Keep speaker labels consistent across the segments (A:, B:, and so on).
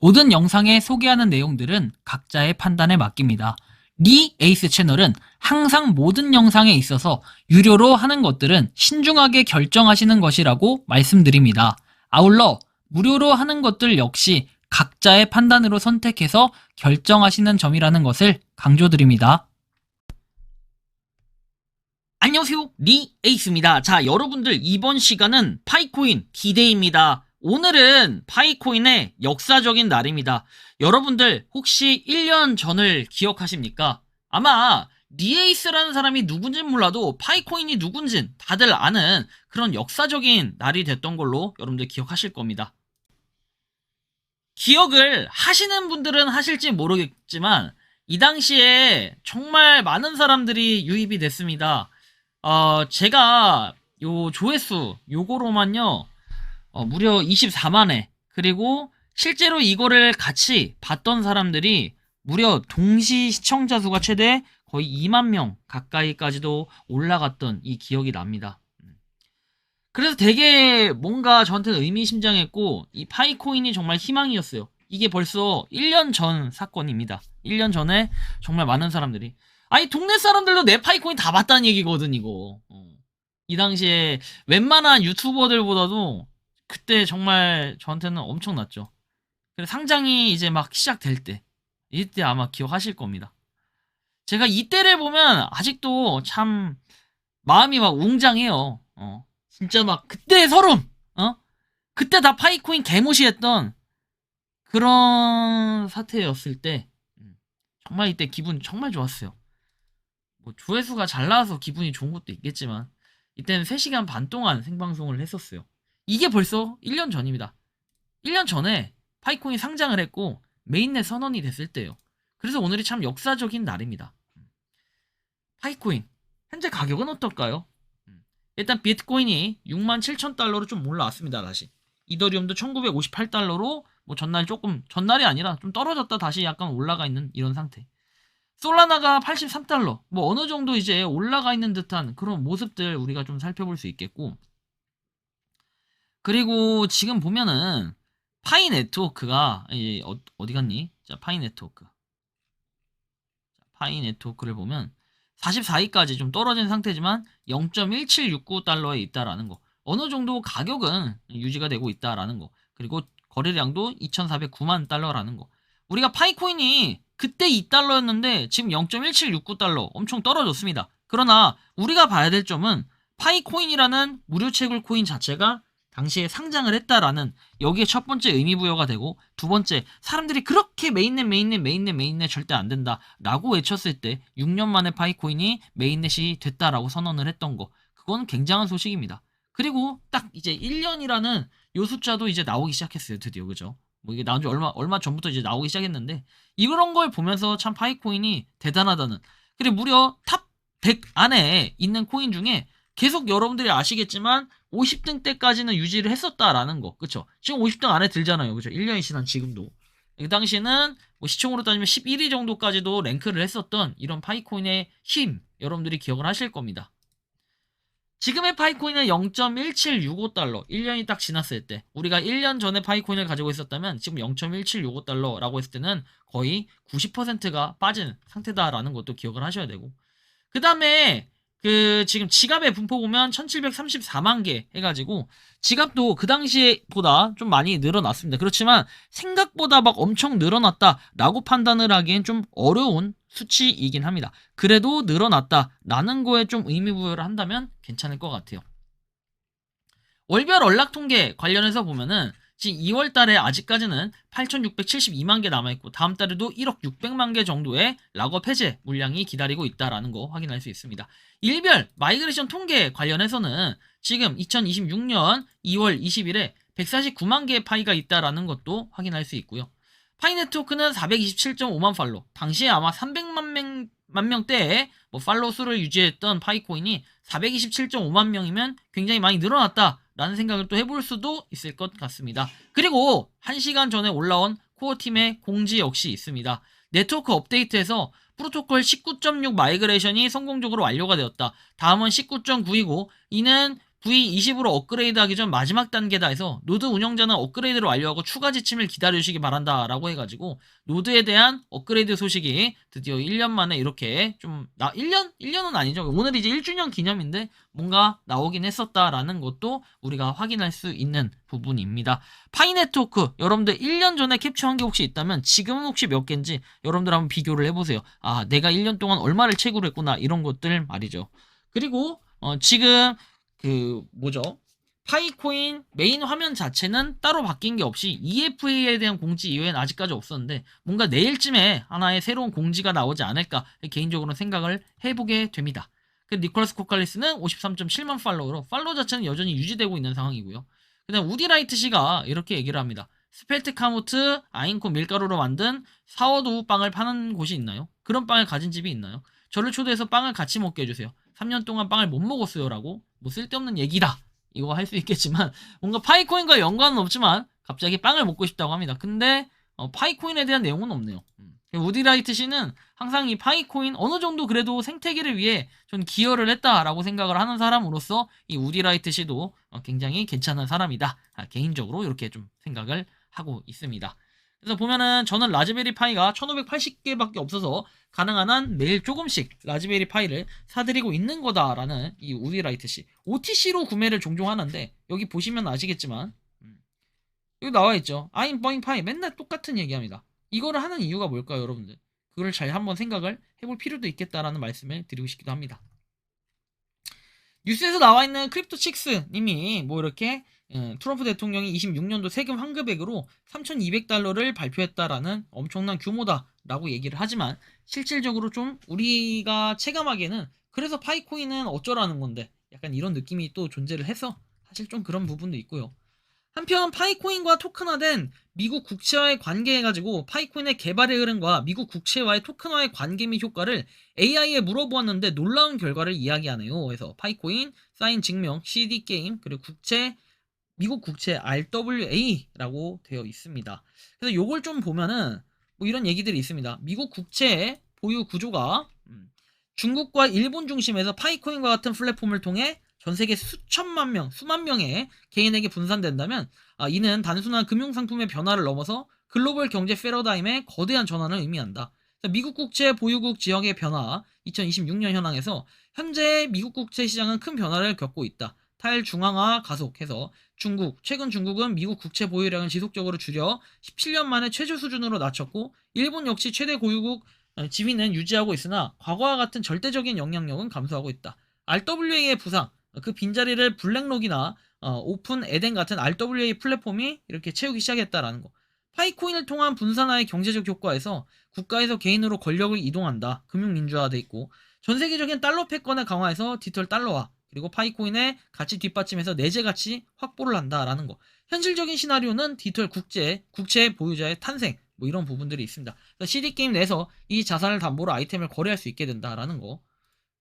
A: 모든 영상에 소개하는 내용들은 각자의 판단에 맡깁니다. 리 에이스 채널은 항상 모든 영상에 있어서 유료로 하는 것들은 신중하게 결정하시는 것이라고 말씀드립니다. 아울러 무료로 하는 것들 역시 각자의 판단으로 선택해서 결정하시는 점이라는 것을 강조드립니다. 안녕하세요, 리 에이스입니다. 자, 여러분들 이번 시간은 파이코인 D-Day입니다. 오늘은 파이코인의 역사적인 날입니다. 여러분들 혹시 1년 전을 기억하십니까? 아마 리에이스라는 사람이 누군진 몰라도 파이코인이 누군진 다들 아는 그런 역사적인 날이 됐던 걸로 여러분들 기억하실 겁니다. 기억을 하시는 분들은 하실지 모르겠지만 이 당시에 정말 많은 사람들이 유입이 됐습니다. 제가 요 조회수 요거로만요 무려 24만회, 그리고 실제로 이거를 같이 봤던 사람들이 무려 동시 시청자 수가 최대 거의 2만 명 가까이까지도 올라갔던 이 기억이 납니다. 그래서 되게 뭔가 저한테는 의미심장했고 이 파이코인이 정말 희망이었어요. 이게 벌써 1년 전 사건입니다. 1년 전에 정말 많은 사람들이, 아니 동네 사람들도 내 파이코인 다 봤다는 얘기거든 이거. 이 당시에 웬만한 유튜버들보다도 그때 정말 저한테는 엄청났죠. 그래서 상장이 이제 막 시작될 때, 이때 아마 기억하실 겁니다. 제가 이때를 보면 아직도 참 마음이 막 웅장해요. 진짜 막 그때 서름, 그때 다 파이코인 개무시했던 그런 사태였을 때 정말 이때 기분 정말 좋았어요. 뭐 조회수가 잘 나와서 기분이 좋은 것도 있겠지만 이때는 3시간 반 동안 생방송을 했었어요. 이게 벌써 1년 전입니다. 1년 전에 파이코인 상장을 했고 메인넷 선언이 됐을 때예요. 그래서 오늘이 참 역사적인 날입니다. 파이코인 현재 가격은 어떨까요? 일단 비트코인이 67,000달러로 좀 올라왔습니다. 다시 이더리움도 1958달러로 뭐 전날이 아니라 좀 떨어졌다 다시 약간 올라가 있는 이런 상태. 솔라나가 83달러, 뭐 어느 정도 이제 올라가 있는 듯한 그런 모습들 우리가 좀 살펴볼 수 있겠고, 그리고 지금 보면은 파이 네트워크가 이제 어디 갔니? 자, 파이 네트워크. 파이 네트워크를 보면 44위까지 좀 떨어진 상태지만 0.1769달러에 있다라는 거. 어느 정도 가격은 유지가 되고 있다라는 거. 그리고 거래량도 2,409만 달러라는 거. 우리가 파이코인이 그때 2달러였는데 지금 0.1769달러 엄청 떨어졌습니다. 그러나 우리가 봐야 될 점은 파이코인이라는 무료 채굴 코인 자체가 당시에 상장을 했다라는 여기에 첫 번째 의미 부여가 되고, 두 번째, 사람들이 그렇게 메인넷 절대 안 된다 라고 외쳤을 때 6년 만에 파이코인이 메인넷이 됐다라고 선언을 했던 거, 그건 굉장한 소식입니다. 그리고 딱 이제 1년이라는 요 숫자도 이제 나오기 시작했어요. 드디어. 그죠? 뭐 이게 나온 지 얼마 전부터 이제 나오기 시작했는데, 이런 걸 보면서 참 파이코인이 대단하다는, 그리고 무려 탑 100 안에 있는 코인 중에 계속 여러분들이 아시겠지만 50등 때까지는 유지를 했었다라는 거. 그쵸? 지금 50등 안에 들잖아요. 그죠? 1년이 지난 지금도. 그 당시에는 뭐 시총으로 따지면 11위 정도까지도 랭크를 했었던 이런 파이코인의 힘, 여러분들이 기억을 하실 겁니다. 지금의 파이코인은 0.1765달러, 1년이 딱 지났을 때, 우리가 1년 전에 파이코인을 가지고 있었다면 지금 0.1765달러라고 했을 때는 거의 90%가 빠진 상태다라는 것도 기억을 하셔야 되고, 그 다음에 지금 지갑의 분포 보면 1734만 개 해가지고 지갑도 그 당시에 보다 좀 많이 늘어났습니다. 그렇지만 생각보다 막 엄청 늘어났다라고 판단을 하기엔 좀 어려운 수치이긴 합니다. 그래도 늘어났다라는 거에 좀 의미부여를 한다면 괜찮을 것 같아요. 월별 언락 통계 관련해서 보면은 지금 2월 달에 아직까지는 8,672만 개 남아있고, 다음 달에도 1억 600만 개 정도의 락업 해제 물량이 기다리고 있다라는 거 확인할 수 있습니다. 일별 마이그레이션 통계 관련해서는 지금 2026년 2월 20일에 149만 개의 파이가 있다라는 것도 확인할 수 있고요. 파이 네트워크는 427.5만 팔로우, 당시에 아마 300만 명대의 뭐 팔로우 수를 유지했던 파이코인이 427.5만 명이면 굉장히 많이 늘어났다 라는 생각을 또 해볼 수도 있을 것 같습니다. 그리고 1시간 전에 올라온 코어팀의 공지 역시 있습니다. 네트워크 업데이트에서 프로토콜 19.6 마이그레이션이 성공적으로 완료가 되었다. 다음은 19.9이고 이는 V20으로 업그레이드하기 전 마지막 단계다 해서 노드 운영자는 업그레이드를 완료하고 추가 지침을 기다려주시기 바란다 라고 해가지고 노드에 대한 업그레이드 소식이 드디어 1년 만에 이렇게 1년? 1년은 아니죠. 오늘 이제 1주년 기념인데 뭔가 나오긴 했었다라는 것도 우리가 확인할 수 있는 부분입니다. 파이네트워크 여러분들 1년 전에 캡처한 게 혹시 있다면 지금은 혹시 몇 개인지 여러분들 한번 비교를 해보세요. 아, 내가 1년 동안 얼마를 채굴 했구나 이런 것들 말이죠. 그리고 지금 파이코인 메인 화면 자체는 따로 바뀐 게 없이 EFA에 대한 공지 이외엔 아직까지 없었는데 뭔가 내일쯤에 하나의 새로운 공지가 나오지 않을까 개인적으로 생각을 해보게 됩니다. 니콜라스 코칼리스는 53.7만 팔로우로 팔로우 자체는 여전히 유지되고 있는 상황이고요. 그다음 우디라이트 씨가 이렇게 얘기를 합니다. 스펠트 카모트 아인코 밀가루로 만든 사워도우 빵을 파는 곳이 있나요? 그런 빵을 가진 집이 있나요? 저를 초대해서 빵을 같이 먹게 해주세요. 3년 동안 빵을 못 먹었어요 라고 뭐 쓸데없는 얘기다 이거 할 수 있겠지만 뭔가 파이코인과 연관은 없지만 갑자기 빵을 먹고 싶다고 합니다. 근데 파이코인에 대한 내용은 없네요. 우디라이트 씨는 항상 이 파이코인 어느 정도 그래도 생태계를 위해 좀 기여를 했다라고 생각을 하는 사람으로서 이 우디라이트 씨도 굉장히 괜찮은 사람이다. 개인적으로 이렇게 좀 생각을 하고 있습니다. 그래서 보면은 저는 라즈베리 파이가 1580개밖에 없어서 가능한 한 매일 조금씩 라즈베리 파이를 사드리고 있는 거다라는 이 우디라이트 씨. OTC로 구매를 종종 하는데 여기 보시면 아시겠지만 여기 나와 있죠. I'm buying pie. 맨날 똑같은 얘기합니다. 이거를 하는 이유가 뭘까요, 여러분들? 그걸 잘 한번 생각을 해볼 필요도 있겠다라는 말씀을 드리고 싶기도 합니다. 뉴스에서 나와 있는 크립토 칙스 님이 뭐 이렇게 트럼프 대통령이 26년도 세금 환급액으로 3,200달러를 발표했다라는 엄청난 규모다라고 얘기를 하지만 실질적으로 좀 우리가 체감하기에는 그래서 파이코인은 어쩌라는 건데 약간 이런 느낌이 또 존재를 해서 사실 좀 그런 부분도 있고요. 한편 파이코인과 토큰화된 미국 국채와의 관계해가지고 파이코인의 개발의 흐름과 미국 국채와의 토큰화의 관계 및 효과를 AI에 물어보았는데 놀라운 결과를 이야기하네요. 그래서 파이코인, 사인 증명, CD게임, 그리고 미국 국채 RWA라고 되어 있습니다. 그래서 요걸 좀 보면은 뭐 이런 얘기들이 있습니다. 미국 국채의 보유 구조가 중국과 일본 중심에서 파이코인과 같은 플랫폼을 통해 전 세계 수천만 명, 수만 명의 개인에게 분산된다면 이는 단순한 금융상품의 변화를 넘어서 글로벌 경제 패러다임의 거대한 전환을 의미한다. 미국 국채 보유국 지역의 변화 2026년 현황에서 현재 미국 국채 시장은 큰 변화를 겪고 있다. 탈중앙화 가속해서 최근 중국은 미국 국채 보유량을 지속적으로 줄여 17년 만에 최저 수준으로 낮췄고 일본 역시 최대 보유국 지위는 유지하고 있으나 과거와 같은 절대적인 영향력은 감소하고 있다. RWA의 부상, 그 빈자리를 블랙록이나 오픈 에덴 같은 RWA 플랫폼이 이렇게 채우기 시작했다라는 거. 파이코인을 통한 분산화의 경제적 효과에서 국가에서 개인으로 권력을 이동한다. 금융민주화돼 있고 전 세계적인 달러 패권을 강화해서 디지털 달러화 그리고 파이코인의 가치 뒷받침해서 내재 가치 확보를 한다라는 거. 현실적인 시나리오는 디지털 국채 보유자의 탄생 뭐 이런 부분들이 있습니다. CD게임 내에서 이 자산을 담보로 아이템을 거래할 수 있게 된다라는 거.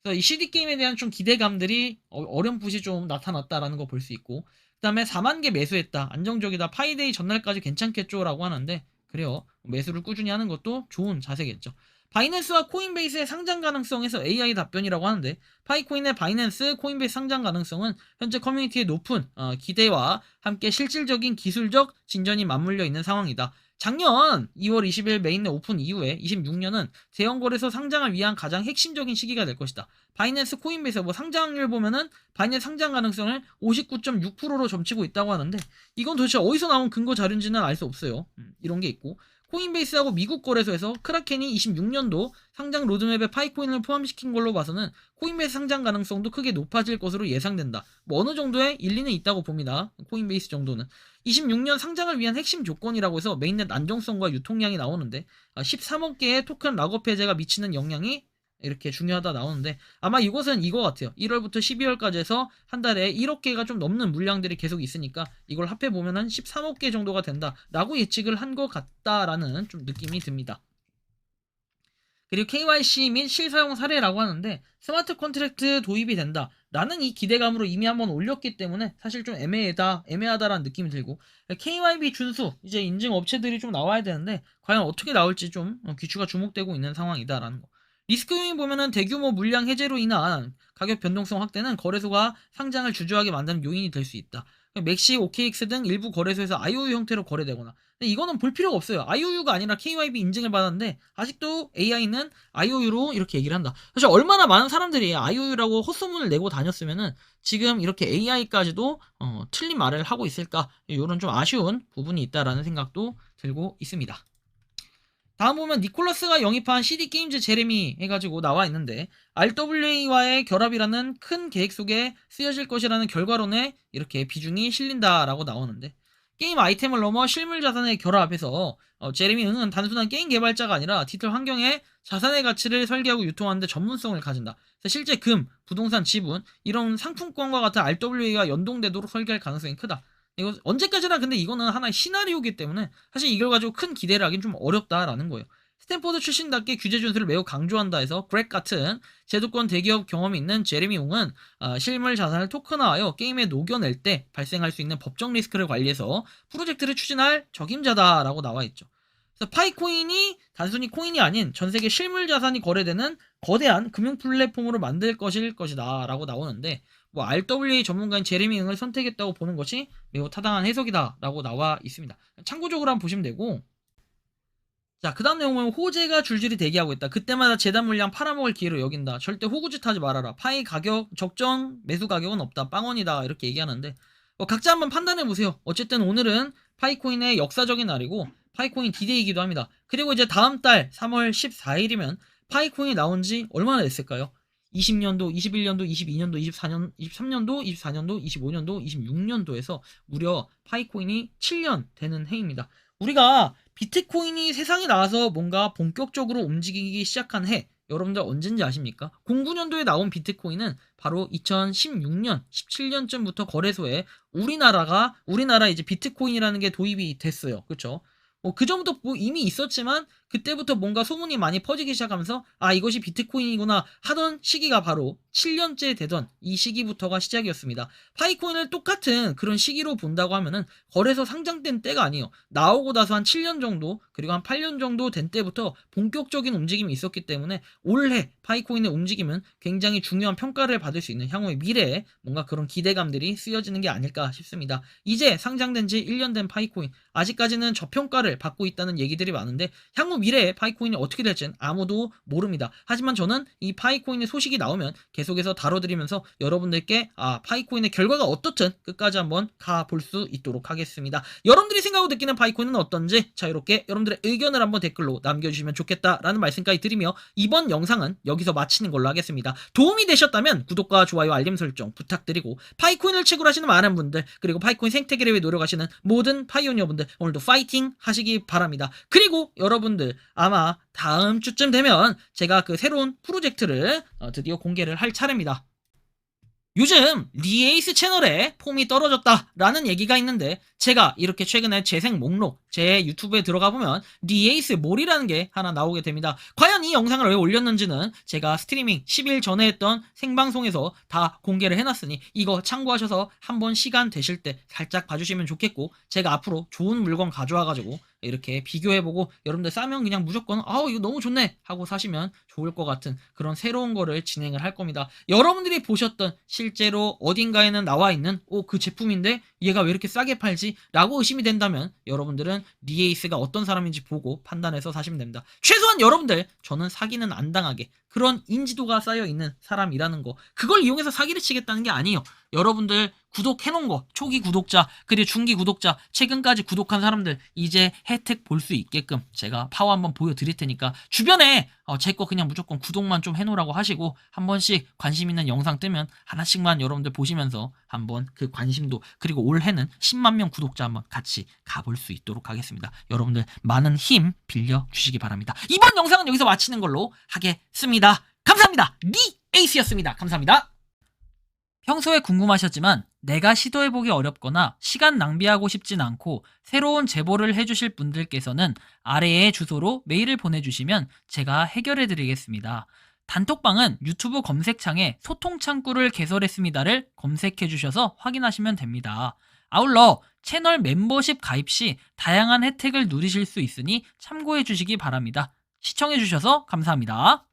A: 그래서 이 CD게임에 대한 좀 기대감들이 어렴풋이 좀 나타났다라는 거 볼 수 있고 그 다음에 4만 개 매수했다. 안정적이다. 파이데이 전날까지 괜찮겠죠? 라고 하는데 그래요. 매수를 꾸준히 하는 것도 좋은 자세겠죠. 바이낸스와 코인베이스의 상장 가능성에서 AI 답변이라고 하는데 파이코인의 바이낸스, 코인베이스 상장 가능성은 현재 커뮤니티의 높은 기대와 함께 실질적인 기술적 진전이 맞물려 있는 상황이다. 작년 2월 20일 메인넷 오픈 이후에 26년은 대형거래소 상장을 위한 가장 핵심적인 시기가 될 것이다. 바이낸스 코인베이스 뭐 상장률 보면은 바이낸스 상장 가능성을 59.6%로 점치고 있다고 하는데 이건 도대체 어디서 나온 근거 자료인지는 알 수 없어요. 이런 게 있고 코인베이스하고 미국 거래소에서 크라켄이 26년도 상장 로드맵에 파이코인을 포함시킨 걸로 봐서는 코인베이스 상장 가능성도 크게 높아질 것으로 예상된다. 뭐 어느 정도의 일리는 있다고 봅니다. 코인베이스 정도는. 26년 상장을 위한 핵심 조건이라고 해서 메인넷 안정성과 유통량이 나오는데 13억 개의 토큰 락업 해제가 미치는 영향이 이렇게 중요하다 나오는데 아마 이것은 이거 같아요. 1월부터 12월까지 해서 한 달에 1억 개가 좀 넘는 물량들이 계속 있으니까 이걸 합해보면 한 13억 개 정도가 된다라고 예측을 한 것 같다라는 좀 느낌이 듭니다. 그리고 KYC 및 실사용 사례라고 하는데 스마트 컨트랙트 도입이 된다 라는 이 기대감으로 이미 한번 올렸기 때문에 사실 좀 애매하다라는 느낌이 들고 KYB 준수 이제 인증 업체들이 좀 나와야 되는데 과연 어떻게 나올지 좀 귀추가 주목되고 있는 상황이다라는 거. 리스크 요인 보면은 대규모 물량 해제로 인한 가격 변동성 확대는 거래소가 상장을 주저하게 만드는 요인이 될 수 있다. 맥시, OKX 등 일부 거래소에서 IOU 형태로 거래되거나. 근데 이거는 볼 필요가 없어요. IOU가 아니라 KYB 인증을 받았는데 아직도 AI는 IOU로 이렇게 얘기를 한다. 사실 얼마나 많은 사람들이 IOU라고 헛소문을 내고 다녔으면은 지금 이렇게 AI까지도 틀린 말을 하고 있을까? 이런 좀 아쉬운 부분이 있다라는 생각도 들고 있습니다. 다음 보면 니콜라스가 영입한 CD 게임즈 제레미 해가지고 나와 있는데 RWA와의 결합이라는 큰 계획 속에 쓰여질 것이라는 결과론에 이렇게 비중이 실린다라고 나오는데 게임 아이템을 넘어 실물 자산의 결합해서 제레미 응은 단순한 게임 개발자가 아니라 디지털 환경에 자산의 가치를 설계하고 유통하는 데 전문성을 가진다. 그래서 실제 금, 부동산, 지분 이런 상품권과 같은 RWA가 연동되도록 설계할 가능성이 크다. 이거 언제까지나 근데 이거는 하나의 시나리오이기 때문에 사실 이걸 가지고 큰 기대를 하긴 좀 어렵다라는 거예요. 스탠포드 출신답게 규제 준수를 매우 강조한다 해서 그렉 같은 제도권 대기업 경험이 있는 제레미 웅은 실물 자산을 토큰화하여 게임에 녹여낼 때 발생할 수 있는 법적 리스크를 관리해서 프로젝트를 추진할 적임자다라고 나와 있죠. 그래서 파이코인이 단순히 코인이 아닌 전 세계 실물 자산이 거래되는 거대한 금융 플랫폼으로 만들 것일 것이다 라고 나오는데 뭐 RWA 전문가인 제레미 응을 선택했다고 보는 것이 매우 타당한 해석이다 라고 나와 있습니다. 참고적으로 한번 보시면 되고 자, 그 다음 내용 보면 호재가 줄줄이 대기하고 있다. 그때마다 재단 물량 팔아먹을 기회로 여긴다. 절대 호구짓 하지 말아라. 파이 가격 적정 매수 가격은 없다. 빵원이다. 이렇게 얘기하는데 각자 한번 판단해보세요. 어쨌든 오늘은 파이코인의 역사적인 날이고 파이코인 디데이이기도 합니다. 그리고 이제 다음 달 3월 14일이면 파이코인이 나온 지 얼마나 됐을까요? 20년도, 21년도, 22년도, 24년, 23년도, 24년도, 25년도, 26년도에서 무려 파이코인이 7년 되는 해입니다. 우리가 비트코인이 세상에 나와서 뭔가 본격적으로 움직이기 시작한 해, 여러분들 언젠지 아십니까? 09년도에 나온 비트코인은 바로 2016년, 17년쯤부터 거래소에 우리나라 이제 비트코인이라는 게 도입이 됐어요. 그렇죠? 그 전부터 이미 있었지만 그때부터 뭔가 소문이 많이 퍼지기 시작하면서 이것이 비트코인이구나 하던 시기가 바로 7년째 되던 이 시기부터가 시작이었습니다. 파이코인을 똑같은 그런 시기로 본다고 하면은 거래소 상장된 때가 아니에요. 나오고 나서 한 7년 정도 그리고 한 8년 정도 된 때부터 본격적인 움직임이 있었기 때문에 올해 파이코인의 움직임은 굉장히 중요한 평가를 받을 수 있는 향후의 미래에 뭔가 그런 기대감들이 쓰여지는 게 아닐까 싶습니다. 이제 상장된 지 1년 된 파이코인 아직까지는 저평가를 받고 있다는 얘기들이 많은데 향후 미래에 파이코인이 어떻게 될지는 아무도 모릅니다. 하지만 저는 이 파이코인의 소식이 나오면 계속해서 다뤄드리면서 여러분들께 파이코인의 결과가 어떻든 끝까지 한번 가볼 수 있도록 하겠습니다. 여러분들이 생각하고 느끼는 파이코인은 어떤지 자유롭게 여러분들의 의견을 한번 댓글로 남겨주시면 좋겠다라는 말씀까지 드리며 이번 영상은 여기서 마치는 걸로 하겠습니다. 도움이 되셨다면 구독과 좋아요 알림 설정 부탁드리고 파이코인을 채굴 하시는 많은 분들 그리고 파이코인 생태계를 위해 노력하시는 모든 파이오니어분들 오늘도 파이팅 하시기 바랍니다. 그리고 여러분들 아마 다음 주쯤 되면 제가 그 새로운 프로젝트를 드디어 공개를 할 차례입니다. 요즘 리에이스 채널에 폼이 떨어졌다라는 얘기가 있는데 제가 이렇게 최근에 재생 목록 제 유튜브에 들어가 보면 리에이스 몰이라는 게 하나 나오게 됩니다. 과연 이 영상을 왜 올렸는지는 제가 스트리밍 10일 전에 했던 생방송에서 다 공개를 해놨으니 이거 참고하셔서 한번 시간 되실 때 살짝 봐주시면 좋겠고 제가 앞으로 좋은 물건 가져와가지고 이렇게 비교해보고 여러분들 싸면 그냥 무조건 이거 너무 좋네 하고 사시면 좋을 것 같은 그런 새로운 거를 진행을 할 겁니다. 여러분들이 보셨던 실제로 어딘가에는 나와 있는 그 제품인데 얘가 왜 이렇게 싸게 팔지? 라고 의심이 된다면 여러분들은 리에이스가 어떤 사람인지 보고 판단해서 사시면 됩니다. 최소한 여러분들 저는 사기는 안 당하게 그런 인지도가 쌓여있는 사람이라는 거 그걸 이용해서 사기를 치겠다는 게 아니에요. 여러분들 구독해놓은 거 초기 구독자 그리고 중기 구독자 최근까지 구독한 사람들 이제 혜택 볼 수 있게끔 제가 파워 한번 보여드릴 테니까 주변에 제 거 그냥 무조건 구독만 좀 해놓으라고 하시고 한 번씩 관심 있는 영상 뜨면 하나씩만 여러분들 보시면서 한번 그 관심도 그리고 올해는 10만 명 구독자 한번 같이 가볼 수 있도록 하겠습니다. 여러분들 많은 힘 빌려주시기 바랍니다. 이번 영상은 여기서 마치는 걸로 하겠습니다. 감사합니다. 리에이스였습니다. 감사합니다. 평소에 궁금하셨지만 내가 시도해보기 어렵거나 시간 낭비하고 싶진 않고 새로운 제보를 해주실 분들께서는 아래의 주소로 메일을 보내주시면 제가 해결해드리겠습니다. 단톡방은 유튜브 검색창에 소통창구를 개설했습니다를 검색해주셔서 확인하시면 됩니다. 아울러 채널 멤버십 가입 시 다양한 혜택을 누리실 수 있으니 참고해주시기 바랍니다. 시청해주셔서 감사합니다.